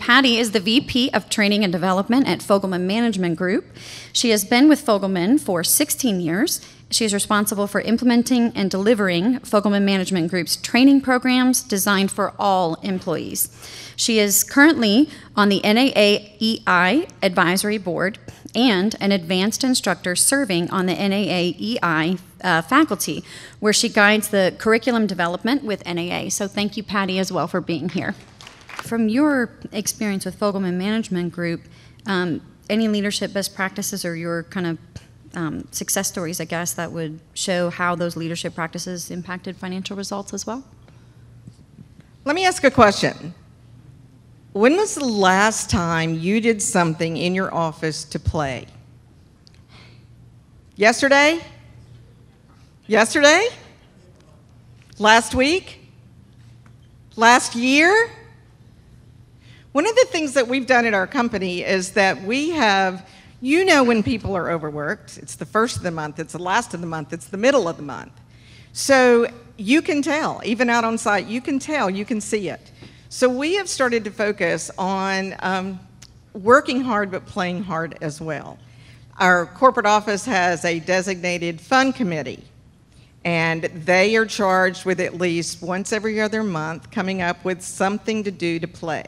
Pattie is the VP of Training and Development at Fogelman Management Group. She has been with Fogelman for 16 years. She is responsible for implementing and delivering Fogelman Management Group's training programs designed for all employees. She is currently on the NAAEI Advisory Board and an advanced instructor serving on the NAAEI faculty, where she guides the curriculum development with NAA. So thank you, Pattie, as well, for being here. From your experience with Fogelman Management Group, any leadership best practices or your kind of success stories, I guess, that would show how those leadership practices impacted financial results as well? Let me ask a question. When was the last time you did something in your office to play? Yesterday? Yesterday? Last week? Last year? One of the things that we've done at our company is that we have, you know, when people are overworked, it's the first of the month, it's the last of the month, it's the middle of the month. So you can tell, even out on site, you can tell, you can see it. So we have started to focus on working hard but playing hard as well. Our corporate office has a designated fund committee, and they are charged with at least once every other month coming up with something to do to play.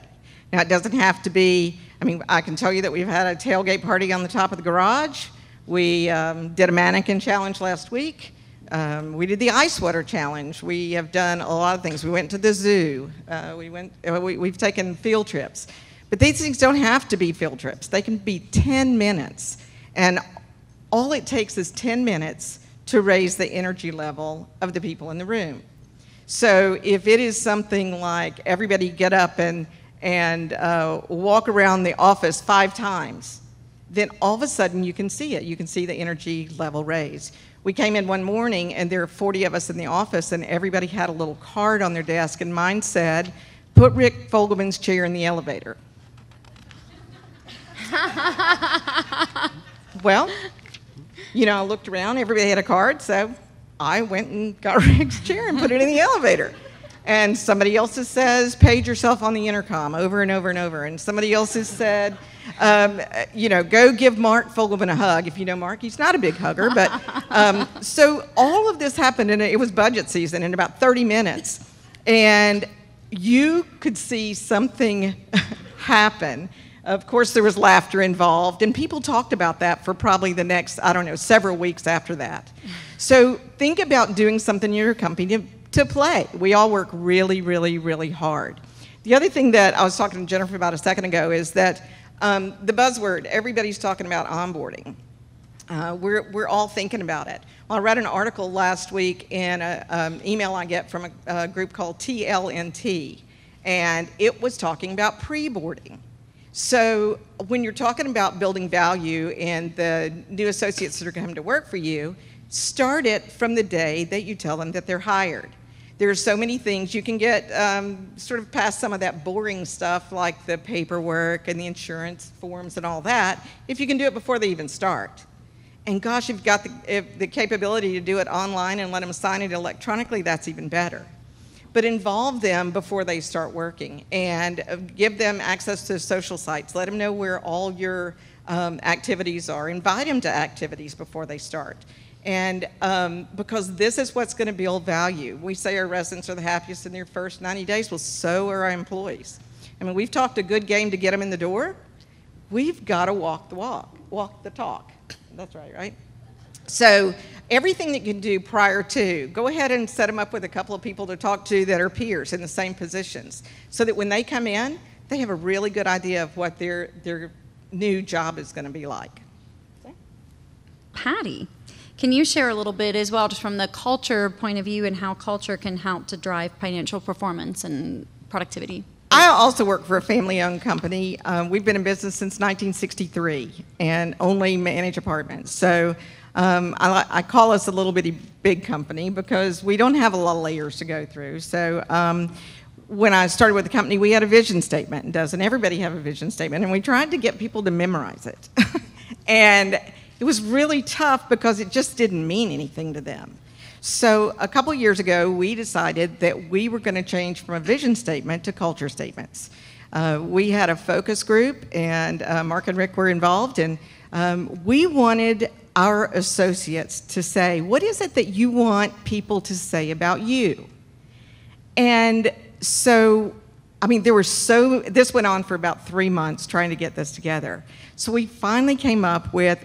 Now, it doesn't have to be, I mean, I can tell you that we've had a tailgate party on the top of the garage. We did a mannequin challenge last week. We did the ice water challenge. We have done a lot of things. We went to the zoo. We've taken field trips. But these things don't have to be field trips. They can be 10 minutes. And all it takes is 10 minutes to raise the energy level of the people in the room. So if it is something like everybody get up and walk around the office 5 times, then all of a sudden you can see it. You can see the energy level raise. We came in one morning and there are 40 of us in the office and everybody had a little card on their desk and mine said, "Put Rick Fogelman's chair in the elevator." Well, you know, I looked around, everybody had a card, so I went and got Rick's chair and put it in the elevator. And somebody else says, "Page yourself on the intercom," over and over and over. And somebody else has said, you know, "Go give Mark Fogelman a hug." If you know Mark, he's not a big hugger. But so all of this happened, and it was budget season in about 30 minutes. And you could see something happen. Of course, there was laughter involved, and people talked about that for probably the next, I don't know, several weeks after that. So think about doing something in your company to play. We all work really, really, really hard. The other thing that I was talking to Jennifer about a second ago is that the buzzword, everybody's talking about onboarding. We're all thinking about it. Well, I read an article last week in an email I get from a group called TLNT, and it was talking about pre-boarding. So when you're talking about building value and the new associates that are going to come to work for you, start it from the day that you tell them that they're hired. There are so many things. You can get sort of past some of that boring stuff like the paperwork and the insurance forms and all that if you can do it before they even start. And gosh, if you've got the capability to do it online and let them sign it electronically, that's even better. But involve them before they start working and give them access to social sites. Let them know where all your activities are. Invite them to activities before they start. And because this is what's going to build value. We say our residents are the happiest in their first 90 days. Well, so are our employees. I mean, we've talked a good game to get them in the door. We've got to walk the talk. That's right, right? So everything that you can do prior to, go ahead and set them up with a couple of people to talk to that are peers in the same positions so that when they come in, they have a really good idea of what their new job is going to be like. Okay. Pattie, can you share a little bit as well just from the culture point of view and how culture can help to drive financial performance and productivity? I also work for a family-owned company. We've been in business since 1963 and only manage apartments. So I call us a little bitty big company because we don't have a lot of layers to go through. So when I started with the company, we had a vision statement. Doesn't everybody have a vision statement? And we tried to get people to memorize it. And it was really tough because it just didn't mean anything to them. So a couple years ago, we decided that we were going to change from a vision statement to culture statements. We had a focus group, and Mark and Rick were involved, and we wanted our associates to say, what is it that you want people to say about you? And so, I mean, this went on for about 3 months trying to get this together. So we finally came up with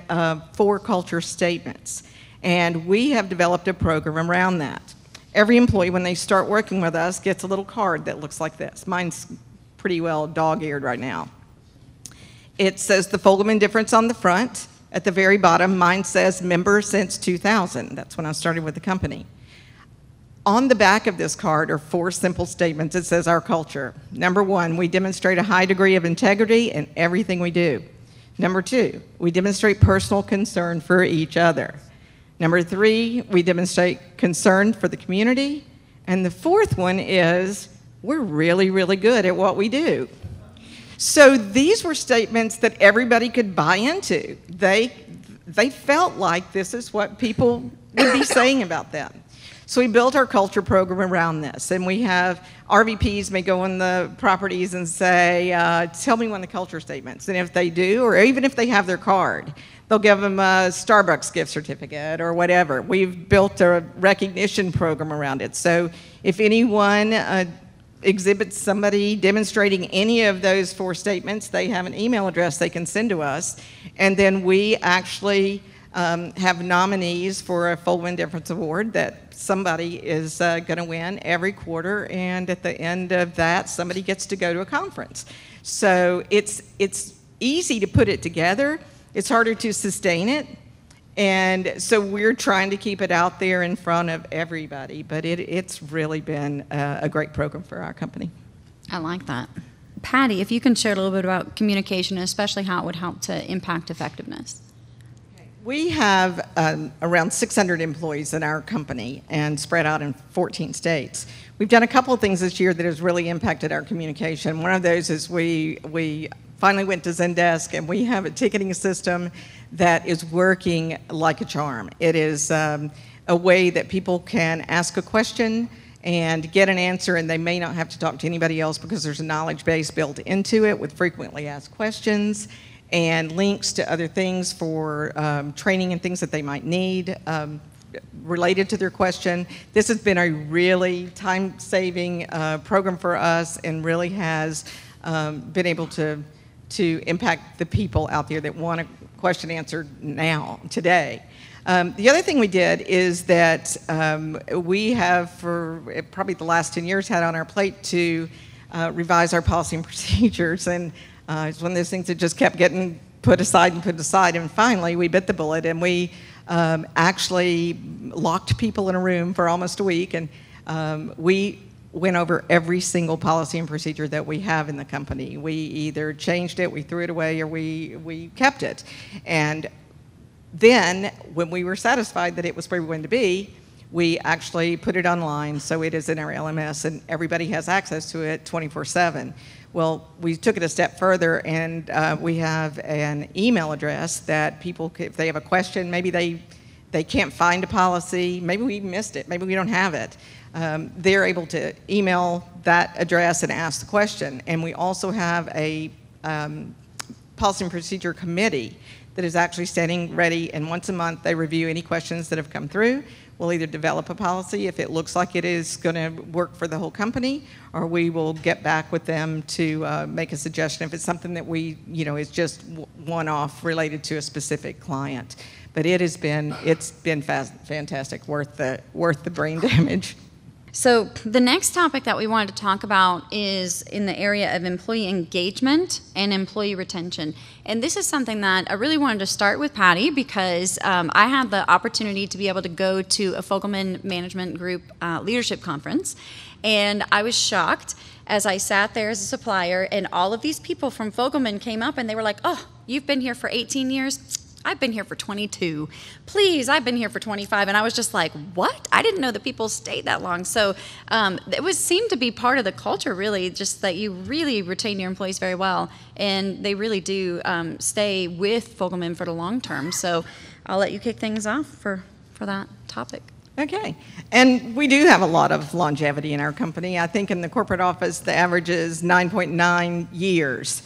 4 culture statements, and we have developed a program around that. Every employee, when they start working with us, gets a little card that looks like this. Mine's pretty well dog-eared right now. It says the Fogelman difference on the front. At the very bottom, mine says member since 2000. That's when I started with the company. On the back of this card are 4 simple statements. It says our culture. Number 1, we demonstrate a high degree of integrity in everything we do. Number 2, we demonstrate personal concern for each other. Number 3, we demonstrate concern for the community. And the 4th one is we're really, really good at what we do. So these were statements that everybody could buy into. They felt like this is what people would be saying about them. So we built our culture program around this, and we have RVPs may go on the properties and say, tell me one of the culture statements. And if they do, or even if they have their card, they'll give them a Starbucks gift certificate or whatever. We've built a recognition program around it. So if anyone exhibits somebody demonstrating any of those 4 statements, they have an email address they can send to us, and then we actually have nominees for a Fogelman Difference Award that somebody is going to win every quarter, and at the end of that, somebody gets to go to a conference. So it's easy to put it together. It's harder to sustain it. And so we're trying to keep it out there in front of everybody, but it's really been a great program for our company. I like that. Pattie, if you can share a little bit about communication, and especially how it would help to impact effectiveness. We have around 600 employees in our company and spread out in 14 states. We've done a couple of things this year that has really impacted our communication. One of those is we finally went to Zendesk, and we have a ticketing system that is working like a charm. It is a way that people can ask a question and get an answer, and they may not have to talk to anybody else because there's a knowledge base built into it with frequently asked questions and links to other things for training and things that they might need related to their question. This has been a really time-saving program for us, and really has been able to impact the people out there that want a question answered now, today. The other thing we did is that we have, for probably the last 10 years, had on our plate to revise our policy and procedures, and it's one of those things that just kept getting put aside, and finally we bit the bullet, and we actually locked people in a room for almost a week, and we went over every single policy and procedure that we have in the company. We either changed it, we threw it away, or we kept it. And then, when we were satisfied that it was where we wanted to be, we actually put it online, so it is in our LMS, and everybody has access to it 24/7. Well, we took it a step further, and we have an email address that people, if they have a question, maybe they can't find a policy, maybe we missed it, maybe we don't have it, they're able to email that address and ask the question. And we also have a policy and procedure committee that is actually standing ready, and once a month they review any questions that have come through. We'll either develop a policy if it looks like it is going to work for the whole company, or we will get back with them to make a suggestion if it's something that we, is just one-off related to a specific client. But it's been fantastic, worth the brain damage. So the next topic that we wanted to talk about is in the area of employee engagement and employee retention. And this is something that I really wanted to start with Pattie, because I had the opportunity to be able to go to a Fogelman Management Group leadership conference. And I was shocked as I sat there as a supplier, and all of these people from Fogelman came up and they were like, "Oh, you've been here for 18 years? I've been here for 22. Please, I've been here for 25. And I was just like, what? I didn't know that people stayed that long. So it seemed to be part of the culture, really, just that you really retain your employees very well. And they really do stay with Fogelman for the long term. So I'll let you kick things off for that topic. Okay. And we do have a lot of longevity in our company. I think in the corporate office, the average is 9.9 years.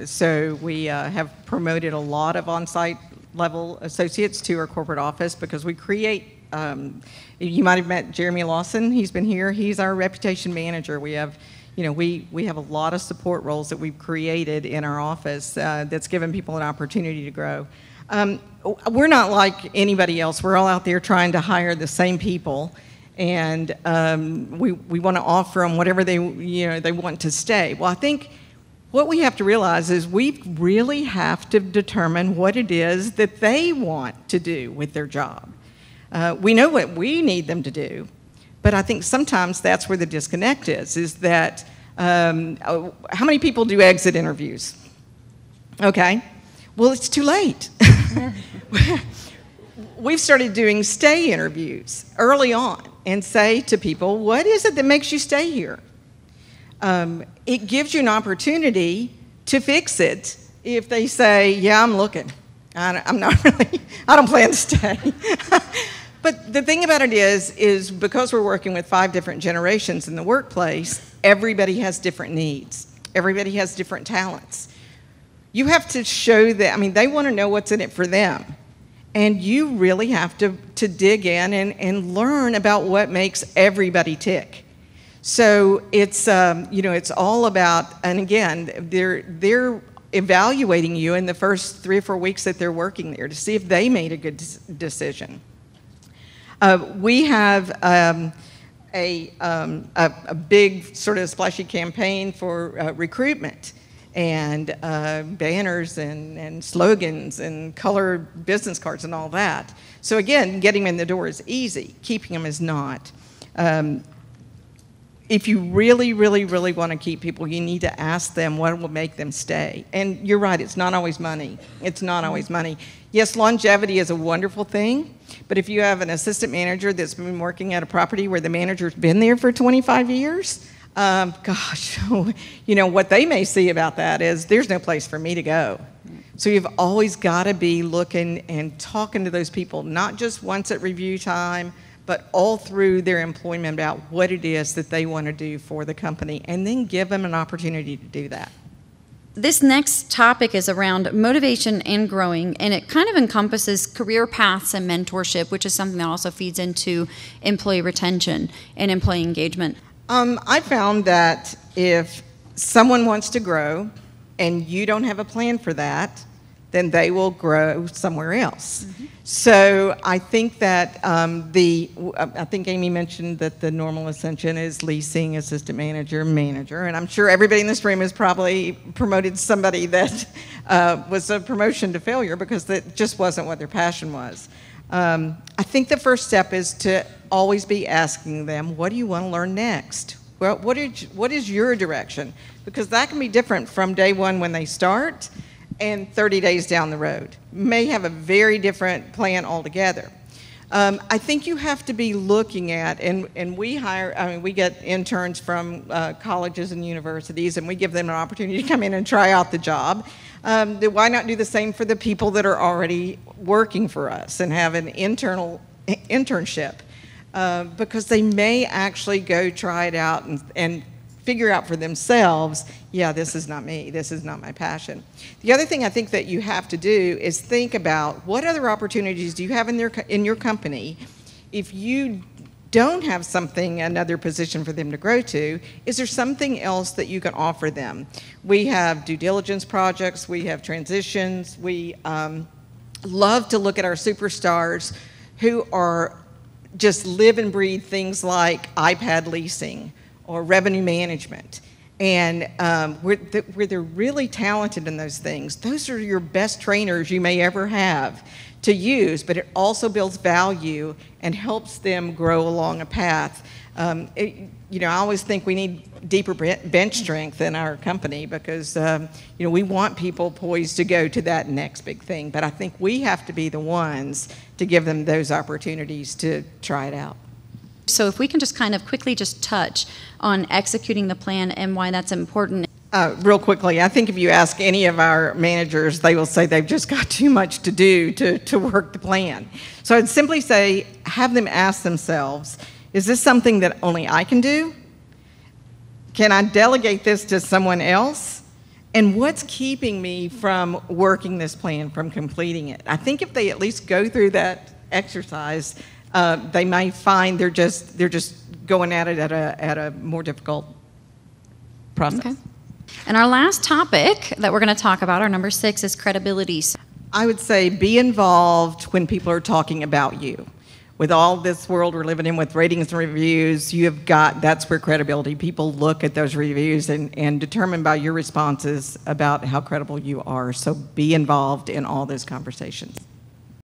So we have promoted a lot of on-site level associates to our corporate office because we create, you might have met Jeremy Lawson. He's been here. He's our reputation manager. We have, we have a lot of support roles that we've created in our office that's given people an opportunity to grow. We're not like anybody else. We're all out there trying to hire the same people, and we want to offer them whatever they want to stay. Well, I think what we have to realize is we really have to determine what it is that they want to do with their job. We know what we need them to do, but I think sometimes that's where the disconnect is that how many people do exit interviews? Okay. Well, it's too late. We've started doing stay interviews early on and say to people, what is it that makes you stay here? It gives you an opportunity to fix it if they say, yeah, I'm looking. I'm not really, I don't plan to stay. But the thing about it is because we're working with 5 different generations in the workplace, everybody has different needs. Everybody has different talents. You have to show that, they want to know what's in it for them. And you really have to dig in and learn about what makes everybody tick. So it's, it's all about, and again, they're evaluating you in the first 3 or 4 weeks that they're working there to see if they made a good decision. We have a big sort of splashy campaign for recruitment. And banners and slogans and colored business cards and all that. So again, getting them in the door is easy. Keeping them is not. If you really, really, really want to keep people, you need to ask them what will make them stay. And you're right, it's not always money. It's not always money. Yes, longevity is a wonderful thing, but if you have an assistant manager that's been working at a property where the manager's been there for 25 years, what they may see about that is there's no place for me to go. So you've always got to be looking and talking to those people, not just once at review time, but all through their employment about what it is that they want to do for the company, and then give them an opportunity to do that. This next topic is around motivation and growing, and it kind of encompasses career paths and mentorship, which is something that also feeds into employee retention and employee engagement. I found that if someone wants to grow and you don't have a plan for that, then they will grow somewhere else. Mm-hmm. So I think that I think Amy mentioned that the normal ascension is leasing, assistant manager, manager, and I'm sure everybody in this room has probably promoted somebody that was a promotion to failure because that just wasn't what their passion was. I think the first step is to always be asking them, what do you want to learn next? Well, what is your direction? Because that can be different from day one when they start and 30 days down the road. May have a very different plan altogether. I think you have to be looking at, and we hire, we get interns from colleges and universities, and we give them an opportunity to come in and try out the job. Why not do the same for the people that are already working for us and have an internship? Because they may actually go try it out and figure out for themselves, yeah, this is not me, this is not my passion. The other thing I think that you have to do is think about what other opportunities do you have in your company. If you don't have another position for them to grow to, is there something else that you can offer them? We have due diligence projects, we have transitions, we love to look at our superstars who are just live and breathe things like iPad leasing or revenue management. And where they're really talented in those things, those are your best trainers you may ever have to use, but it also builds value and helps them grow along a path. I always think we need deeper bench strength in our company because, we want people poised to go to that next big thing. But I think we have to be the ones to give them those opportunities to try it out. So if we can just kind of quickly just touch on executing the plan and why that's important. Real quickly, I think if you ask any of our managers, they will say they've just got too much to do to work the plan. So I'd simply say, have them ask themselves, is this something that only I can do? Can I delegate this to someone else? And what's keeping me from working this plan, from completing it? I think if they at least go through that exercise, they might find they're just going at it at a more difficult process. Okay. And our last topic that we're going to talk about, our number 6, is credibility. I would say be involved when people are talking about you. With all this world we're living in with ratings and reviews, that's where credibility. People look at those reviews and determine by your responses about how credible you are. So be involved in all those conversations.